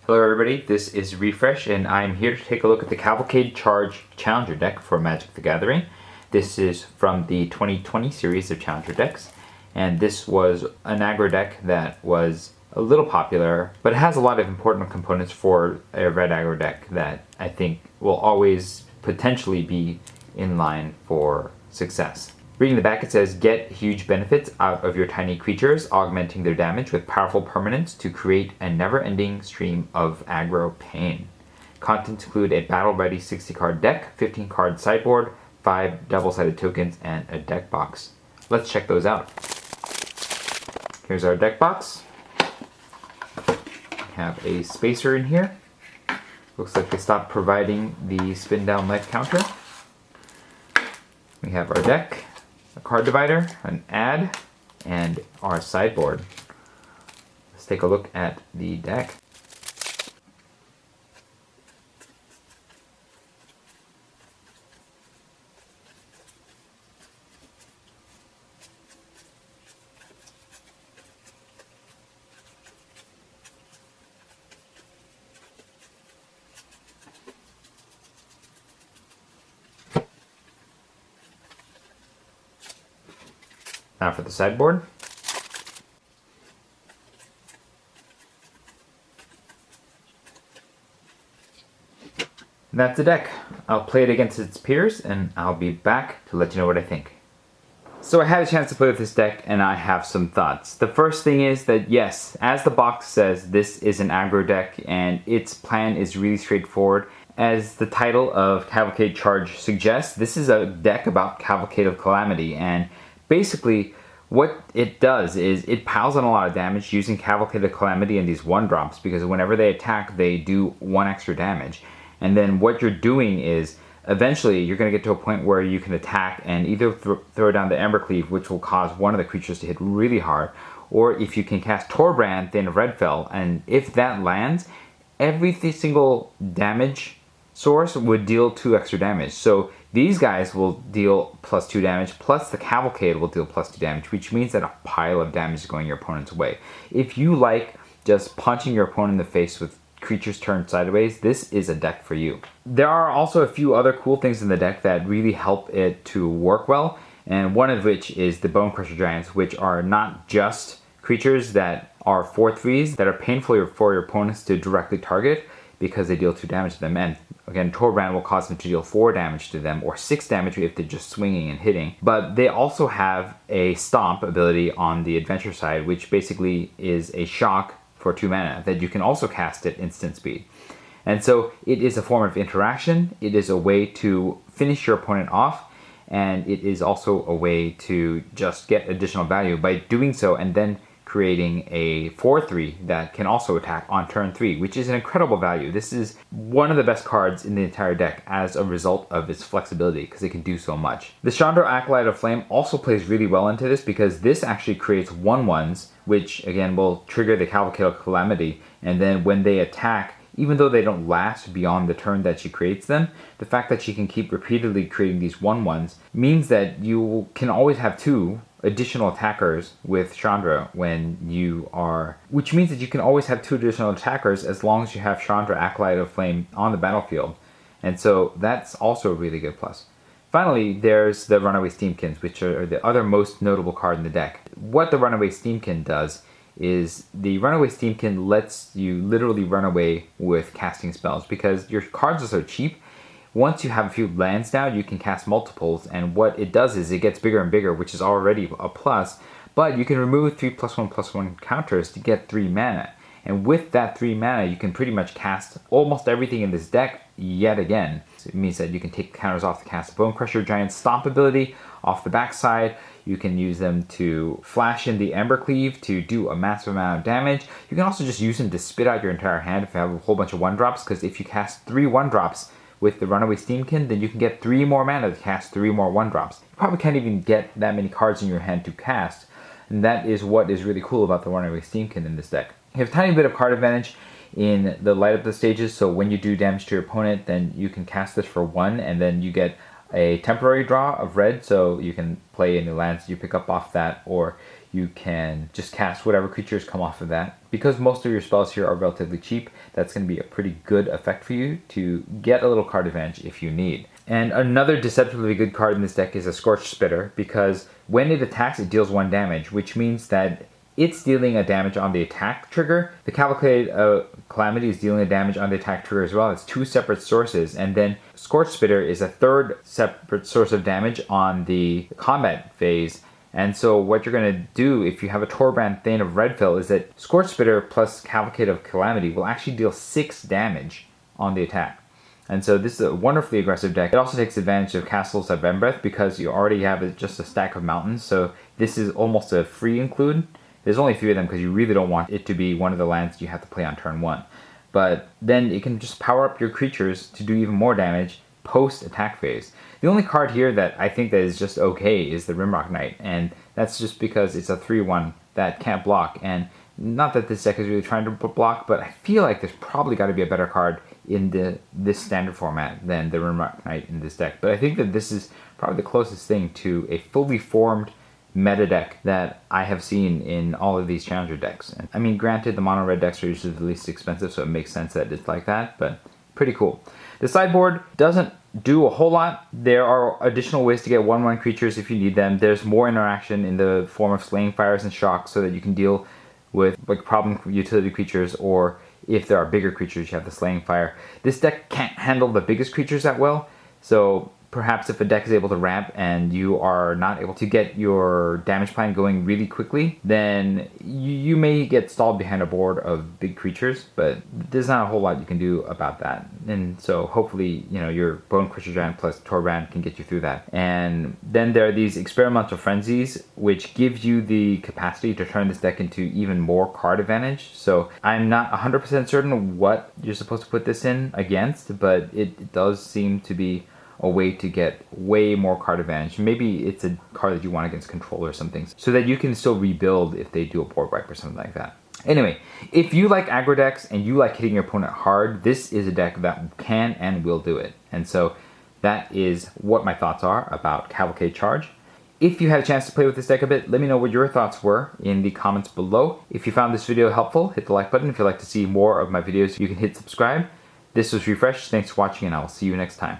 Hello everybody, this is Refresh and I'm here to take a look at the Cavalcade Charge Challenger deck for Magic the Gathering. This is from the 2020 series of Challenger decks, and this was an aggro deck that was a little popular, but it has a lot of important components for a red aggro deck that I think will always potentially be in line for success. Reading the back, it says, get huge benefits out of your tiny creatures, augmenting their damage with powerful permanents to create a never-ending stream of aggro pain. Contents include a battle-ready 60-card deck, 15-card sideboard, 5 double-sided tokens, and a deck box. Let's check those out. Here's our deck box. We have a spacer in here. Looks like they stopped providing the spin-down life counter. We have our deck, a card divider, an ad, and our sideboard. Let's take a look at the deck. Now for the sideboard. And that's the deck. I'll play it against its peers and I'll be back to let you know what I think. So I had a chance to play with this deck and I have some thoughts. The first thing is that yes, as the box says, this is an aggro deck and its plan is really straightforward. As the title of Cavalcade Charge suggests, this is a deck about Cavalcade of Calamity, and basically what it does is it piles on a lot of damage using Cavalcade of Calamity and these 1-drops, because whenever they attack they do 1 extra damage. And then what you're doing is eventually you're going to get to a point where you can attack and either throw down the Embercleave, which will cause one of the creatures to hit really hard, or if you can cast Torbrand, then Redfell, and if that lands, every single damage source would deal 2 extra damage. So these guys will deal +2 damage, plus the Cavalcade will deal +2 damage, which means that a pile of damage is going your opponent's way. If you like just punching your opponent in the face with creatures turned sideways, this is a deck for you. There are also a few other cool things in the deck that really help it to work well, and one of which is the Bonecrusher Giants, which are not just creatures that are 4/3s that are painful for your opponents to directly target because they deal 2 damage to them. And again, Torbrand will cause them to deal 4 damage to them, or 6 damage if they're just swinging and hitting. But they also have a Stomp ability on the adventure side, which basically is a shock for 2 mana that you can also cast at instant speed. And so it is a form of interaction, it is a way to finish your opponent off, and it is also a way to just get additional value by doing so and then creating a 4/3 that can also attack on turn 3, which is an incredible value. This is one of the best cards in the entire deck as a result of its flexibility, because it can do so much. The Chandra Acolyte of Flame also plays really well into this, because this actually creates 1/1s, which again will trigger the Cavalcade of Calamity, and then when they attack, even though they don't last beyond the turn that she creates them, the fact that she can keep repeatedly creating these 1/1s means that you can always have 2 additional attackers with Chandra when you are, which means that you can always have 2 additional attackers as long as you have Chandra Acolyte of Flame on the battlefield. And so that's also a really good plus. Finally, there's the Runaway Steamkins, which are the other most notable card in the deck. What the Runaway Steamkin does is the Runaway Steamkin lets you literally run away with casting spells, because your cards are so cheap. Once you have a few lands down, you can cast multiples, and what it does is it gets bigger and bigger, which is already a plus, but you can remove 3+1/+1 counters to get 3 mana. And with that 3 mana, you can pretty much cast almost everything in this deck yet again. So it means that you can take counters off to cast Bonecrusher Giant Stomp ability off the backside. You can use them to flash in the Embercleave to do a massive amount of damage. You can also just use them to spit out your entire hand if you have a whole bunch of 1-drops, because if you cast 3 1-drops with the Runaway Steamkin, then you can get 3 more mana to cast 3 more 1-drops. You probably can't even get that many cards in your hand to cast, and that is what is really cool about the Runaway Steamkin in this deck. You have a tiny bit of card advantage in the light up the stages, so when you do damage to your opponent, then you can cast this for 1, and then you get a temporary draw of red, so you can play any lands you pick up off that, or you can just cast whatever creatures come off of that. Because most of your spells here are relatively cheap, that's going to be a pretty good effect for you to get a little card advantage if you need. And another deceptively good card in this deck is a Scorched Spitter, because when it attacks, it deals 1 damage, which means that it's dealing a damage on the attack trigger. The Cavalcade Calamity is dealing a damage on the attack trigger as well. It's 2 separate sources. And then Scorched Spitter is a 3rd separate source of damage on the combat phase. And so what you're going to do if you have a Torbrand Thane of Redfill is that Scorched Spitter plus Cavalcade of Calamity will actually deal 6 damage on the attack. And so this is a wonderfully aggressive deck. It also takes advantage of Castles of Embereth because you already have just a stack of mountains. So this is almost a free include. There's only a few of them because you really don't want it to be one of the lands you have to play on turn 1. But then you can just power up your creatures to do even more damage post-attack phase. The only card here that I think that is just okay is the Rimrock Knight, and that's just because it's a 3/1 that can't block. And not that this deck is really trying to block, but I feel like there's probably got to be a better card in this standard format than the Rimrock Knight in this deck. But I think that this is probably the closest thing to a fully formed meta deck that I have seen in all of these challenger decks. And, I mean, granted, the mono red decks are usually the least expensive, so it makes sense that it's like that, but pretty cool. The sideboard doesn't do a whole lot. There are additional ways to get 1/1 creatures if you need them. There's more interaction in the form of Slaying Fires and Shocks so that you can deal with like problem utility creatures, or if there are bigger creatures, you have the Slaying Fire. This deck can't handle the biggest creatures that well, so perhaps if a deck is able to ramp and you are not able to get your damage plan going really quickly, then you may get stalled behind a board of big creatures, but there's not a whole lot you can do about that. And so hopefully, you know, your Bone Crusher Giant plus Torbrand can get you through that. And then there are these Experimental Frenzies, which give you the capacity to turn this deck into even more card advantage. So I'm not 100% certain what you're supposed to put this in against, but it does seem to be a way to get way more card advantage. Maybe it's a card that you want against control or something, so that you can still rebuild if they do a board wipe or something like that. Anyway, if you like aggro decks and you like hitting your opponent hard, this is a deck that can and will do it. And so that is what my thoughts are about Cavalcade Charge. If you had a chance to play with this deck a bit, let me know what your thoughts were in the comments below. If you found this video helpful, hit the like button. If you'd like to see more of my videos, you can hit subscribe. This was Refresh. Thanks for watching, and I will see you next time.